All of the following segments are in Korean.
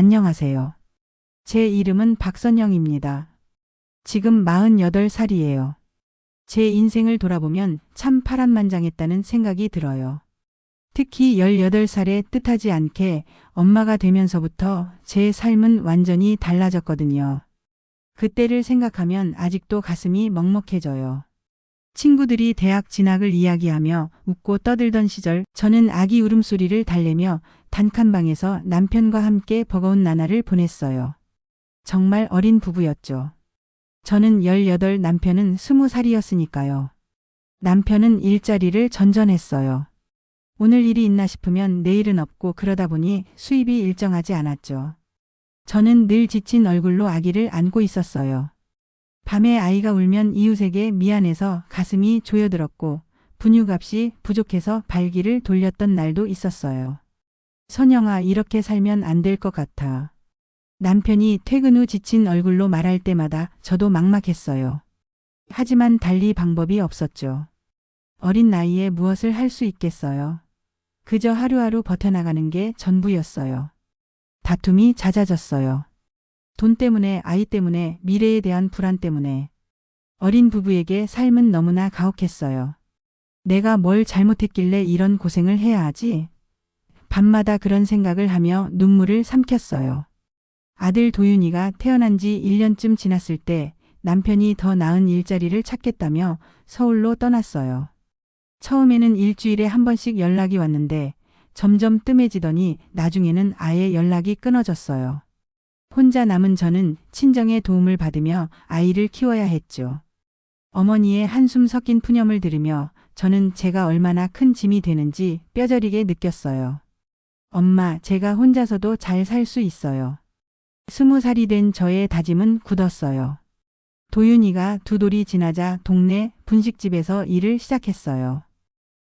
안녕하세요. 제 이름은 박선영입니다. 지금 48살이에요. 제 인생을 돌아보면 참 파란만장했다는 생각이 들어요. 특히 18살에 뜻하지 않게 엄마가 되면서부터 제 삶은 완전히 달라졌거든요. 그때를 생각하면 아직도 가슴이 먹먹해져요. 친구들이 대학 진학을 이야기하며 웃고 떠들던 시절, 저는 아기 울음소리를 달래며 단칸방에서 남편과 함께 버거운 나날을 보냈어요. 정말 어린 부부였죠. 저는 18, 남편은 20살이었으니까요. 남편은 일자리를 전전했어요. 오늘 일이 있나 싶으면 내일은 없고, 그러다 보니 수입이 일정하지 않았죠. 저는 늘 지친 얼굴로 아기를 안고 있었어요. 밤에 아이가 울면 이웃에게 미안해서 가슴이 조여들었고, 분유값이 부족해서 발기를 돌렸던 날도 있었어요. 선영아, 이렇게 살면 안 될 것 같아. 남편이 퇴근 후 지친 얼굴로 말할 때마다 저도 막막했어요. 하지만 달리 방법이 없었죠. 어린 나이에 무엇을 할 수 있겠어요. 그저 하루하루 버텨나가는 게 전부였어요. 다툼이 잦아졌어요. 돈 때문에, 아이 때문에, 미래에 대한 불안 때문에. 어린 부부에게 삶은 너무나 가혹했어요. 내가 뭘 잘못했길래 이런 고생을 해야 하지? 밤마다 그런 생각을 하며 눈물을 삼켰어요. 아들 도윤이가 태어난 지 1년쯤 지났을 때 남편이 더 나은 일자리를 찾겠다며 서울로 떠났어요. 처음에는 일주일에 한 번씩 연락이 왔는데 점점 뜸해지더니 나중에는 아예 연락이 끊어졌어요. 혼자 남은 저는 친정의 도움을 받으며 아이를 키워야 했죠. 어머니의 한숨 섞인 푸념을 들으며 저는 제가 얼마나 큰 짐이 되는지 뼈저리게 느꼈어요. 엄마, 제가 혼자서도 잘 살 수 있어요. 20살이 된 저의 다짐은 굳었어요. 도윤이가 2돌이 지나자 동네 분식집에서 일을 시작했어요.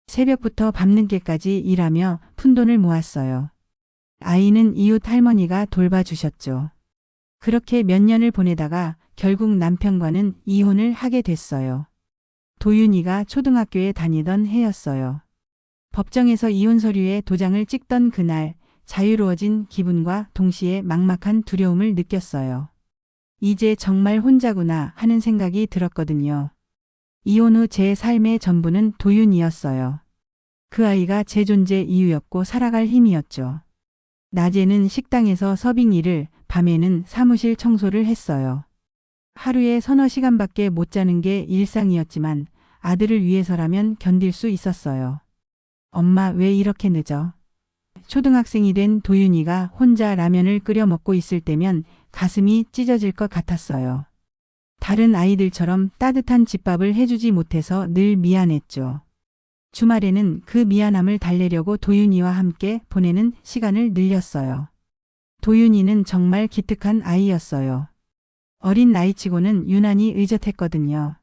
새벽부터 밤늦게까지 일하며 푼돈을 모았어요. 아이는 이웃 할머니가 돌봐주셨죠. 그렇게 몇 년을 보내다가 결국 남편과는 이혼을 하게 됐어요. 도윤이가 초등학교에 다니던 해였어요. 법정에서 이혼 서류에 도장을 찍던 그날, 자유로워진 기분과 동시에 막막한 두려움을 느꼈어요. 이제 정말 혼자구나 하는 생각이 들었거든요. 이혼 후 제 삶의 전부는 도윤이었어요. 그 아이가 제 존재 이유였고 살아갈 힘이었죠. 낮에는 식당에서 서빙 일을, 밤에는 사무실 청소를 했어요. 하루에 서너 시간밖에 못 자는 게 일상이었지만 아들을 위해서라면 견딜 수 있었어요. 엄마, 왜 이렇게 늦어? 초등학생이 된 도윤이가 혼자 라면을 끓여 먹고 있을 때면 가슴이 찢어질 것 같았어요. 다른 아이들처럼 따뜻한 집밥을 해주지 못해서 늘 미안했죠. 주말에는 그 미안함을 달래려고 도윤이와 함께 보내는 시간을 늘렸어요. 도윤이는 정말 기특한 아이였어요. 어린 나이치고는 유난히 의젓했거든요.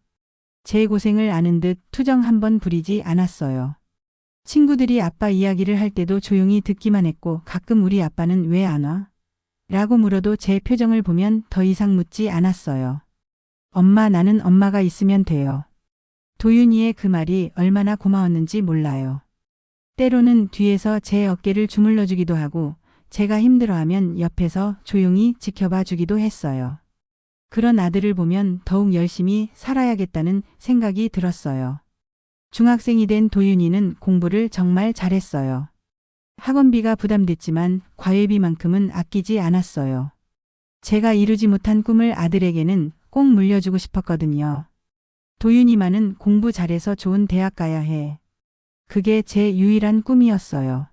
제 고생을 아는 듯 투정 한 번 부리지 않았어요. 친구들이 아빠 이야기를 할 때도 조용히 듣기만 했고, 가끔 우리 아빠는 왜 안 와? 라고 물어도 제 표정을 보면 더 이상 묻지 않았어요. 엄마, 나는 엄마가 있으면 돼요. 도윤이의 그 말이 얼마나 고마웠는지 몰라요. 때로는 뒤에서 제 어깨를 주물러 주기도 하고, 제가 힘들어하면 옆에서 조용히 지켜봐 주기도 했어요. 그런 아들을 보면 더욱 열심히 살아야겠다는 생각이 들었어요. 중학생이 된 도윤이는 공부를 정말 잘했어요. 학원비가 부담됐지만 과외비만큼은 아끼지 않았어요. 제가 이루지 못한 꿈을 아들에게는 꼭 물려주고 싶었거든요. 도윤이만은 공부 잘해서 좋은 대학 가야 해. 그게 제 유일한 꿈이었어요.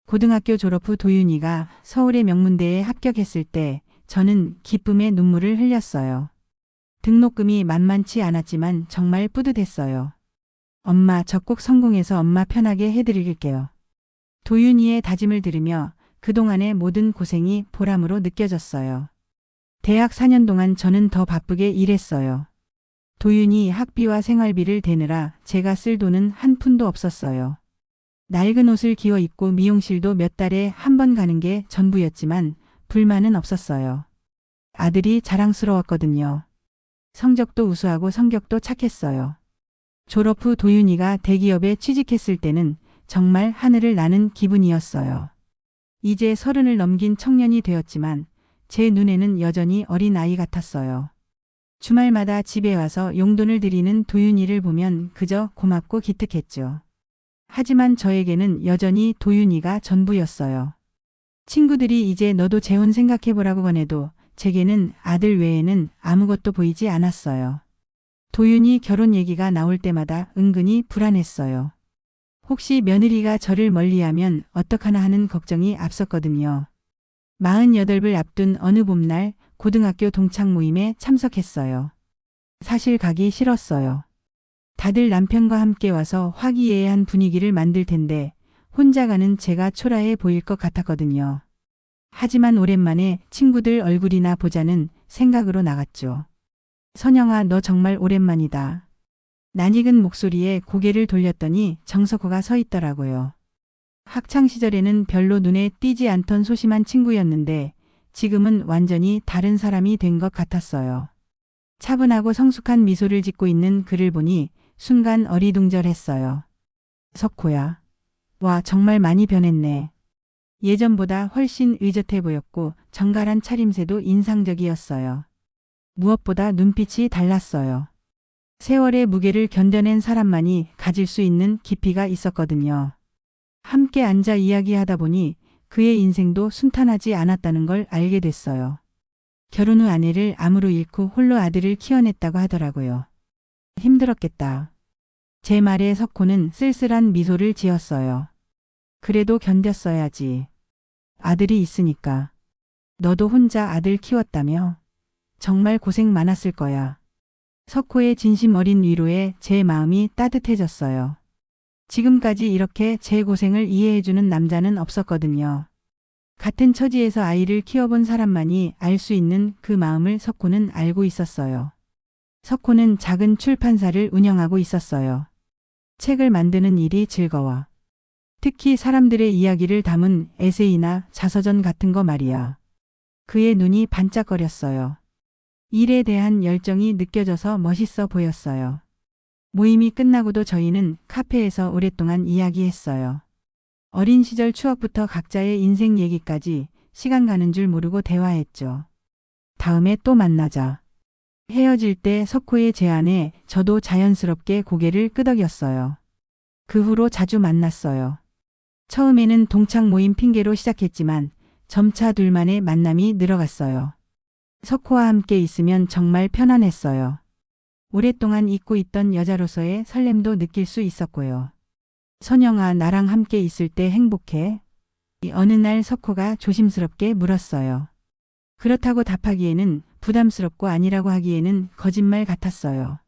고등학교 졸업 후 도윤이가 서울의 명문대에 합격했을 때 저는 기쁨의 눈물을 흘렸어요. 등록금이 만만치 않았지만 정말 뿌듯했어요. 엄마, 저 꼭 성공해서 엄마 편하게 해드릴게요. 도윤이의 다짐을 들으며 그동안의 모든 고생이 보람으로 느껴졌어요. 대학 4년 동안 저는 더 바쁘게 일했어요. 도윤이 학비와 생활비를 대느라 제가 쓸 돈은 한 푼도 없었어요. 낡은 옷을 기어 입고 미용실도 몇 달에 한 번 가는 게 전부였지만 불만은 없었어요. 아들이 자랑스러웠거든요. 성적도 우수하고 성격도 착했어요. 졸업 후 도윤이가 대기업에 취직했을 때는 정말 하늘을 나는 기분이었어요. 이제 30을 넘긴 청년이 되었지만 제 눈에는 여전히 어린 아이 같았어요. 주말마다 집에 와서 용돈을 드리는 도윤이를 보면 그저 고맙고 기특했죠. 하지만 저에게는 여전히 도윤이가 전부였어요. 친구들이 이제 너도 재혼 생각해보라고 권해도 제게는 아들 외에는 아무것도 보이지 않았어요. 도윤이 결혼 얘기가 나올 때마다 은근히 불안했어요. 혹시 며느리가 저를 멀리하면 어떡하나 하는 걱정이 앞섰거든요. 48을 앞둔 어느 봄날 고등학교 동창 모임에 참석했어요. 사실 가기 싫었어요. 다들 남편과 함께 와서 화기애애한 분위기를 만들 텐데 혼자 가는 제가 초라해 보일 것 같았거든요. 하지만 오랜만에 친구들 얼굴이나 보자는 생각으로 나갔죠. 선영아, 너 정말 오랜만이다. 낯익은 목소리에 고개를 돌렸더니 정석호가 서 있더라고요. 학창시절에는 별로 눈에 띄지 않던 소심한 친구였는데 지금은 완전히 다른 사람이 된 것 같았어요. 차분하고 성숙한 미소를 짓고 있는 그를 보니 순간 어리둥절했어요. 석호야. 와, 정말 많이 변했네. 예전보다 훨씬 의젓해 보였고 정갈한 차림새도 인상적이었어요. 무엇보다 눈빛이 달랐어요. 세월의 무게를 견뎌낸 사람만이 가질 수 있는 깊이가 있었거든요. 함께 앉아 이야기하다 보니 그의 인생도 순탄하지 않았다는 걸 알게 됐어요. 결혼 후 아내를 암으로 잃고 홀로 아들을 키워냈다고 하더라고요. 힘들었겠다. 제 말에 석호는 쓸쓸한 미소를 지었어요. 그래도 견뎠어야지. 아들이 있으니까. 너도 혼자 아들 키웠다며? 정말 고생 많았을 거야. 석호의 진심 어린 위로에 제 마음이 따뜻해졌어요. 지금까지 이렇게 제 고생을 이해해주는 남자는 없었거든요. 같은 처지에서 아이를 키워본 사람만이 알 수 있는 그 마음을 석호는 알고 있었어요. 석호는 작은 출판사를 운영하고 있었어요. 책을 만드는 일이 즐거워. 특히 사람들의 이야기를 담은 에세이나 자서전 같은 거 말이야. 그의 눈이 반짝거렸어요. 일에 대한 열정이 느껴져서 멋있어 보였어요. 모임이 끝나고도 저희는 카페에서 오랫동안 이야기했어요. 어린 시절 추억부터 각자의 인생 얘기까지 시간 가는 줄 모르고 대화했죠. 다음에 또 만나자. 헤어질 때 석호의 제안에 저도 자연스럽게 고개를 끄덕였어요. 그 후로 자주 만났어요. 처음에는 동창 모임 핑계로 시작했지만 점차 둘만의 만남이 늘어갔어요. 석호와 함께 있으면 정말 편안했어요. 오랫동안 잊고 있던 여자로서의 설렘도 느낄 수 있었고요. 선영아, 나랑 함께 있을 때 행복해? 어느 날 석호가 조심스럽게 물었어요. 그렇다고 답하기에는 부담스럽고 아니라고 하기에는 거짓말 같았어요.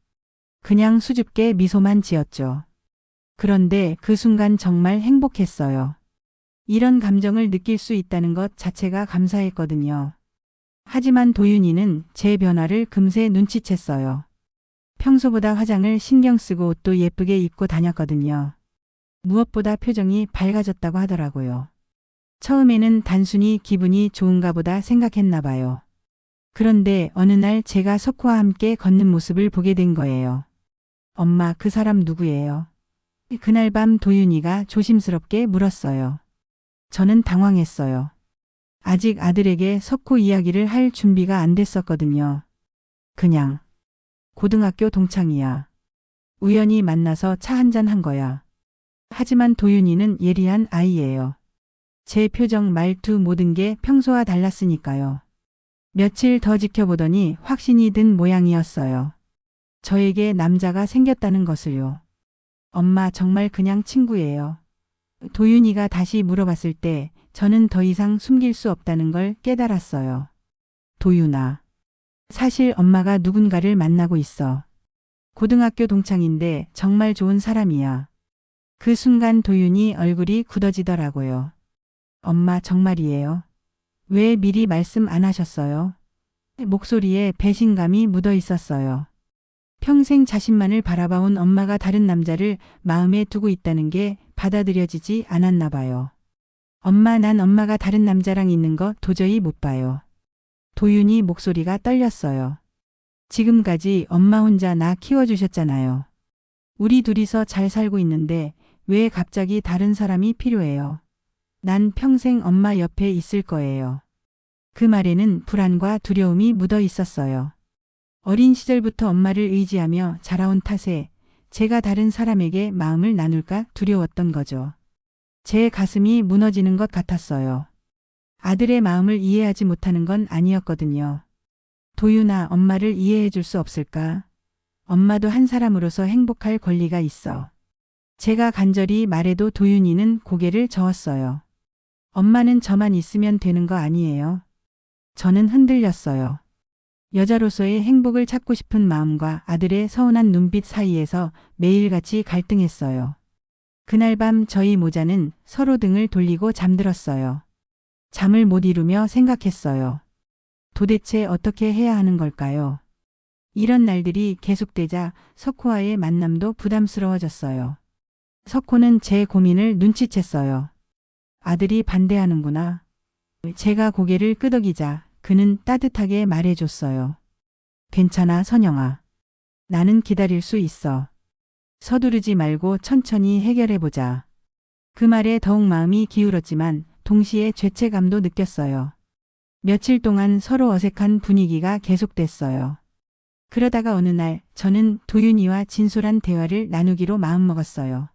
그냥 수줍게 미소만 지었죠. 그런데 그 순간 정말 행복했어요. 이런 감정을 느낄 수 있다는 것 자체가 감사했거든요. 하지만 도윤이는 제 변화를 금세 눈치챘어요. 평소보다 화장을 신경 쓰고 옷도 예쁘게 입고 다녔거든요. 무엇보다 표정이 밝아졌다고 하더라고요. 처음에는 단순히 기분이 좋은가 보다 생각했나 봐요. 그런데 어느 날 제가 석호와 함께 걷는 모습을 보게 된 거예요. 엄마, 그 사람 누구예요? 그날 밤 도윤이가 조심스럽게 물었어요. 저는 당황했어요. 아직 아들에게 석호 이야기를 할 준비가 안 됐었거든요. 그냥 고등학교 동창이야. 우연히 만나서 차 한잔 한 거야. 하지만 도윤이는 예리한 아이예요. 제 표정, 말투 모든 게 평소와 달랐으니까요. 며칠 더 지켜보더니 확신이 든 모양이었어요. 저에게 남자가 생겼다는 것을요. 엄마, 정말 그냥 친구예요. 도윤이가 다시 물어봤을 때 저는 더 이상 숨길 수 없다는 걸 깨달았어요. 도윤아, 사실 엄마가 누군가를 만나고 있어. 고등학교 동창인데 정말 좋은 사람이야. 그 순간 도윤이 얼굴이 굳어지더라고요. 엄마, 정말이에요? 왜 미리 말씀 안 하셨어요? 목소리에 배신감이 묻어 있었어요. 평생 자신만을 바라봐온 엄마가 다른 남자를 마음에 두고 있다는 게 받아들여지지 않았나 봐요. 엄마, 난 엄마가 다른 남자랑 있는 거 도저히 못 봐요. 도윤이 목소리가 떨렸어요. 지금까지 엄마 혼자 나 키워주셨잖아요. 우리 둘이서 잘 살고 있는데 왜 갑자기 다른 사람이 필요해요? 난 평생 엄마 옆에 있을 거예요. 그 말에는 불안과 두려움이 묻어 있었어요. 어린 시절부터 엄마를 의지하며 자라온 탓에 제가 다른 사람에게 마음을 나눌까 두려웠던 거죠. 제 가슴이 무너지는 것 같았어요. 아들의 마음을 이해하지 못하는 건 아니었거든요. 도윤아, 엄마를 이해해 줄 수 없을까? 엄마도 한 사람으로서 행복할 권리가 있어. 제가 간절히 말해도 도윤이는 고개를 저었어요. 엄마는 저만 있으면 되는 거 아니에요. 저는 흔들렸어요. 여자로서의 행복을 찾고 싶은 마음과 아들의 서운한 눈빛 사이에서 매일같이 갈등했어요. 그날 밤 저희 모자는 서로 등을 돌리고 잠들었어요. 잠을 못 이루며 생각했어요. 도대체 어떻게 해야 하는 걸까요? 이런 날들이 계속되자 석호와의 만남도 부담스러워졌어요. 석호는 제 고민을 눈치챘어요. 아들이 반대하는구나. 제가 고개를 끄덕이자 그는 따뜻하게 말해줬어요. 괜찮아, 선영아. 나는 기다릴 수 있어. 서두르지 말고 천천히 해결해보자. 그 말에 더욱 마음이 기울었지만 동시에 죄책감도 느꼈어요. 며칠 동안 서로 어색한 분위기가 계속됐어요. 그러다가 어느 날 저는 도윤이와 진솔한 대화를 나누기로 마음먹었어요.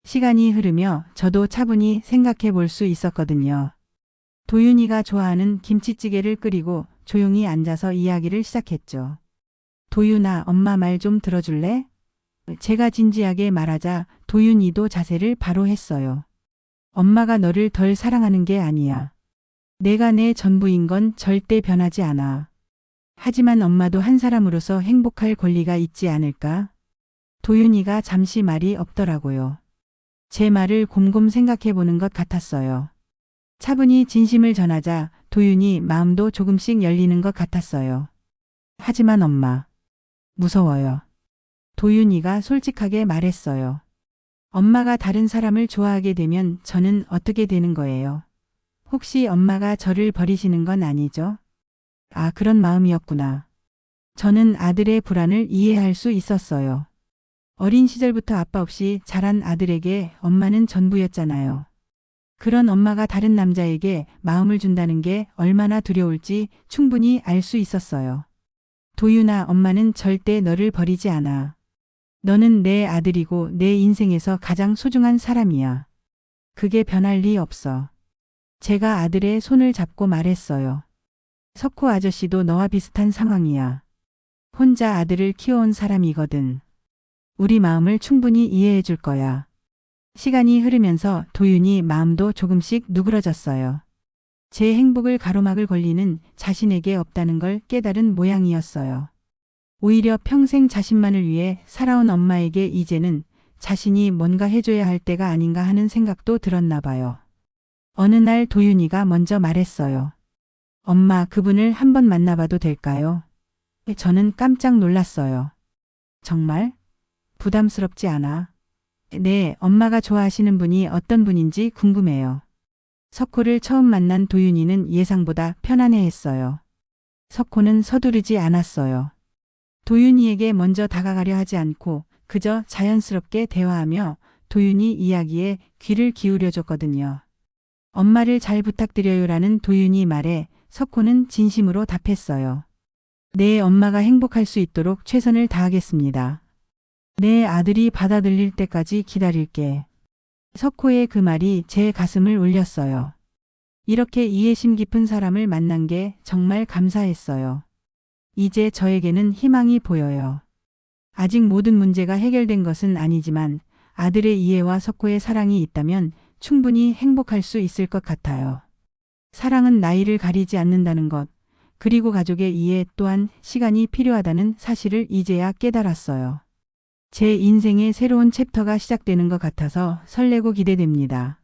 시간이 흐르며 저도 차분히 생각해 볼 수 있었거든요. 도윤이가 좋아하는 김치찌개를 끓이고 조용히 앉아서 이야기를 시작했죠. 도윤아, 엄마 말 좀 들어줄래? 제가 진지하게 말하자 도윤이도 자세를 바로 했어요. 엄마가 너를 덜 사랑하는 게 아니야. 내가 내 전부인 건 절대 변하지 않아. 하지만 엄마도 한 사람으로서 행복할 권리가 있지 않을까? 도윤이가 잠시 말이 없더라고요. 제 말을 곰곰 생각해 보는 것 같았어요. 차분히 진심을 전하자 도윤이 마음도 조금씩 열리는 것 같았어요. 하지만 엄마, 무서워요. 도윤이가 솔직하게 말했어요. 엄마가 다른 사람을 좋아하게 되면 저는 어떻게 되는 거예요? 혹시 엄마가 저를 버리시는 건 아니죠? 아, 그런 마음이었구나. 저는 아들의 불안을 이해할 수 있었어요. 어린 시절부터 아빠 없이 자란 아들에게 엄마는 전부였잖아요. 그런 엄마가 다른 남자에게 마음을 준다는 게 얼마나 두려울지 충분히 알 수 있었어요. 도윤아, 엄마는 절대 너를 버리지 않아. 너는 내 아들이고 내 인생에서 가장 소중한 사람이야. 그게 변할 리 없어. 제가 아들의 손을 잡고 말했어요. 석호 아저씨도 너와 비슷한 상황이야. 혼자 아들을 키워온 사람이거든. 우리 마음을 충분히 이해해 줄 거야. 시간이 흐르면서 도윤이 마음도 조금씩 누그러졌어요. 제 행복을 가로막을 권리는 자신에게 없다는 걸 깨달은 모양이었어요. 오히려 평생 자신만을 위해 살아온 엄마에게 이제는 자신이 뭔가 해줘야 할 때가 아닌가 하는 생각도 들었나 봐요. 어느 날 도윤이가 먼저 말했어요. 엄마, 그분을 한번 만나봐도 될까요? 저는 깜짝 놀랐어요. 정말? 부담스럽지 않아? 네, 엄마가 좋아하시는 분이 어떤 분인지 궁금해요. 석호를 처음 만난 도윤이는 예상보다 편안해했어요. 석호는 서두르지 않았어요. 도윤이에게 먼저 다가가려 하지 않고 그저 자연스럽게 대화하며 도윤이 이야기에 귀를 기울여줬거든요. 엄마를 잘 부탁드려요라는 도윤이 말에 석호는 진심으로 답했어요. 내 엄마가 행복할 수 있도록 최선을 다하겠습니다. 내 아들이 받아들일 때까지 기다릴게. 석호의 그 말이 제 가슴을 울렸어요. 이렇게 이해심 깊은 사람을 만난 게 정말 감사했어요. 이제 저에게는 희망이 보여요. 아직 모든 문제가 해결된 것은 아니지만 아들의 이해와 석호의 사랑이 있다면 충분히 행복할 수 있을 것 같아요. 사랑은 나이를 가리지 않는다는 것, 그리고 가족의 이해 또한 시간이 필요하다는 사실을 이제야 깨달았어요. 제 인생의 새로운 챕터가 시작되는 것 같아서 설레고 기대됩니다.